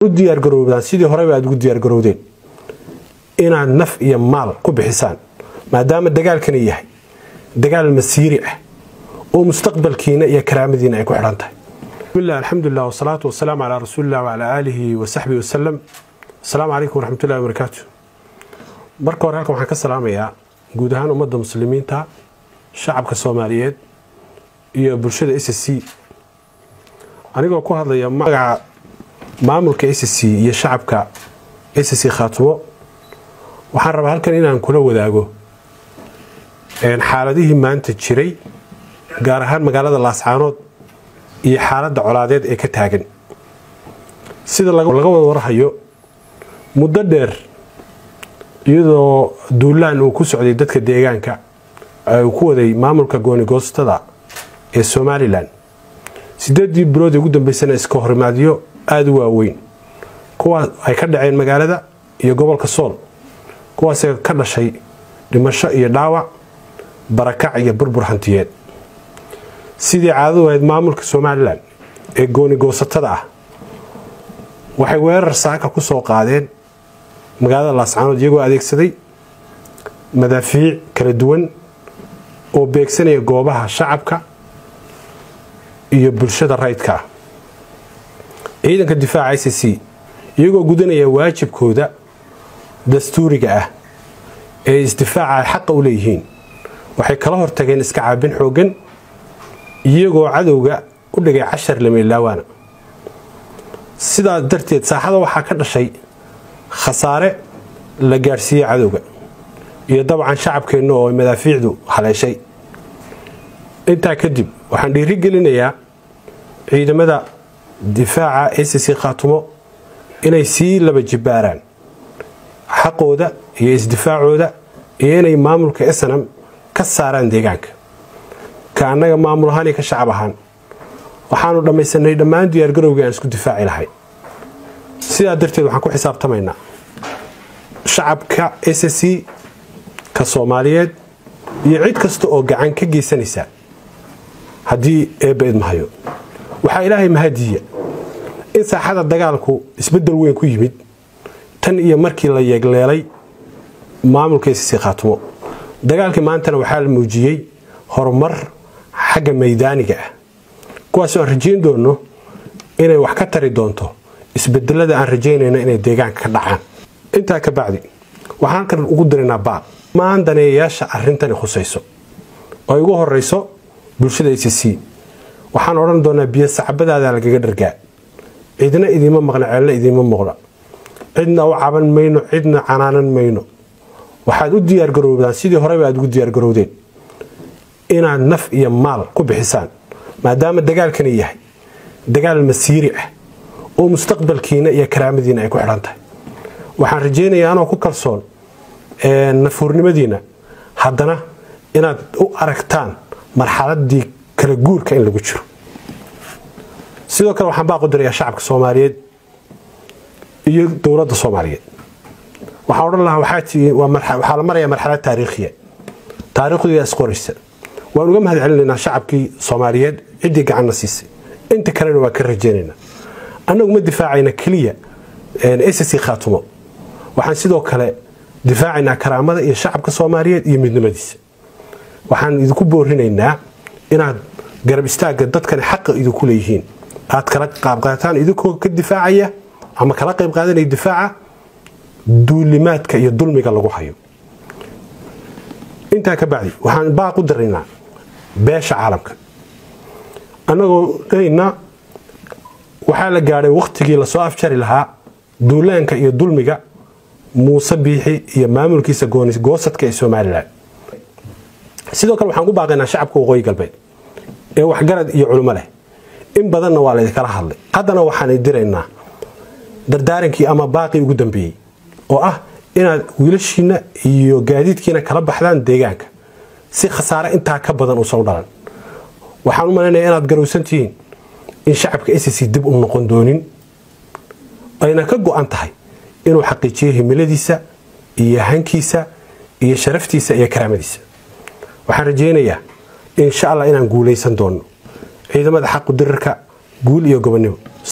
diyaar garowdaan sidii horeba aad ugu diyaar garowdeen inaad naf iyo maal ku bixisaan maadaama dagaalkan yahay dagaal masiiri ah oo mustaqbalkiina iyo karaamadiina ay ku xidhan tahay. bismillah alhamdulillah wassalatu wassalamu ala rasulillah wa ala alihi wa sahbihi wa sallam. Assalamu alaykum wa rahmatullahi wa barakatuh. marka hore halkan waxaan ka salaamayaa guud ahaan ummadda muslimiinta, shacabka Soomaaliyeed iyo bulshada SSC anigoo ku hadlaya magaca maamulka SSC iyo shacabka SSC Khaatumo. waxaan rabaa halkan inaan kula wadaago xaaladihii maanta jiray gaar ahaan magaalada Laascaanood iyo xaaladda colaadeed ee ka taagan. sida laga wada warhayo muddo dheer iyadoo duulaan uu ku socday dadka deegaanka ay ku waday maamulka gooni-goostada ee Somaliland 8 bilood ugu dambeysana iska horimaadiyo aad u waaweyn kuwa ay ka dhaceen magaalada iyo gobolka Sool, kuwaas ka dhashay dhimasho iyo dhaawac, barakac iyo burbur hantiyeed. sidii caado ahayd maamulka Somaliland ee gooni-goosatada ah waxay weerar saaka ku soo qaadeen magaalada Laascaanood iyagoo adeegsaday madaafiic kala duwan oo beegsanaya goobaha shacabka iyo bulshada rayidka ah. ciidanka difaaca SSC iyagoo gudanaya waajibkooda dastuuriga ah ee isdifaaca xaq u leeyihiin waxay kala hortageen iska caabin xoogan iyagoo cadowga u dhigay 10 lameelaawana. sidaa darteed saaxada waxaa ka dhashay khasaare la gaarsiiyay cadowga iyo dabcan shacabkeena oo madaafiicdu haleeshay. intaa kadib waxaan dhiirigelinayaa ciidamada difaaca SSC Khaatumo inay sii laba jibaaraan xaqooda iyo isdifaacooda iyo inay maamulka SNM ka saaraan deegaanka. ka anaga maamul ahaan ka shacab ahaan waxaanu dhammaysanay dhammaan diyaar garowga aan isku difaaci lahay. sidaa darteed waxaan ku xisaabtamaynaa shacabka SSC ka Soomaaliyeed iyo cid kasta oo gacan ka geysanaysa haddii eebeed mahayo. waxaa ilaahay mahadiya in saaxada dagaalku isbedel weyn ku yimid tan iyo markii la yeegleelay maamulka SSC Khaatumo. dagaalkii maantana waxaa la muujiyay horumar xagga meeydaaniga ah kuwaas oo rajayn doono inay wax ka tari doonto isbedelada aan rajaynayna inay deegaanka ka dhacaan. intaa ka bacdi waxaan kan ugu dirinaa baaq maan daneeyaasha arrintan khusayso oo ugu horeyso bulshada SSC. waxaan oran doonaa biyo sacbadaada lagaga dhargaa cidna idima maqna ceelna idima muuqda, cidna u caban mayno, cidna canaanan mayno. waxaad u diyaar garowdaan sidii horeba aad ugu diyaar garowdeen inaad naf iyo maal ku bixisaan maadaama dagaalkan yahay dagaal masiiri ah oo mustaqbalkiina iyo karaamadiina ay ku xidhan tahay. waxaan rajaynayaa anoo ku kalsoon nafurnimadiina haddana inaad u aragtaan marxaladii kala guurka in lagu jiro. sidoo kale waxaan baaqo dirayaa shacabka Soomaaliyeed iyo dawladda Soomaaliyeed. waxaan oran lahaa waxaa la marayaa marxalad taariikhiya taariikhdu is qoraysa. waan uga mahadcelinaynaa shacabkii Soomaaliyeed cidii gacan siisay, inta kalena waa ka rajaynaynaa. annagu ma difaacayna kaliya SSC Khaatumo, waxaan sidoo kale difaacaynaa karaamada iyo shacabka Soomaaliyeed iyo midnimadiisa. waxaan idinku boorinaynaa inaad garab istaaga dadkan xaq idinku leeyihiin aad kala qayb qaataan idinkoo ka difaacaya ama kala qayb qaadanaya difaaca duulimaadka iyo dulmiga lagu hayo. intaa ka bacdi waxaan baaq u diraynaa beesha caalamka annagoo dhayna waxaa la gaaray waqtigii la soo afjari lahaa duulaanka iyo dulmiga Muuse Biixi iyo maamulkiisa gooni-goosadka ee Somaliland. sidoo kale waxaan ku baaqaynaa shacabka Waqooyi Galbeed ee waxgarad iyo culimo leh in badanna waa la kala hadlay. haddana waxaan diraynaa dardaarankii ama baaqi ugu dambeeyay oo ah inaad wiilashiina iyo gaadiidkiina kala baxdaan deegaanka si khasaare intaa ka badan u soo dhalan. waxaan u maleynayaa inaad garowsantihiin in shacabka SSC dib u noqon doonin ayna ka go'an tahay inuu xaqiijiyo himiladiisa iyo hankiisa iyo sharaftiisa iyo karaamadiisa. waxaan rajaynayaa insha Allah inaan guuleysan doono ciidamada xaq u dirarka guul iyo gobonimo.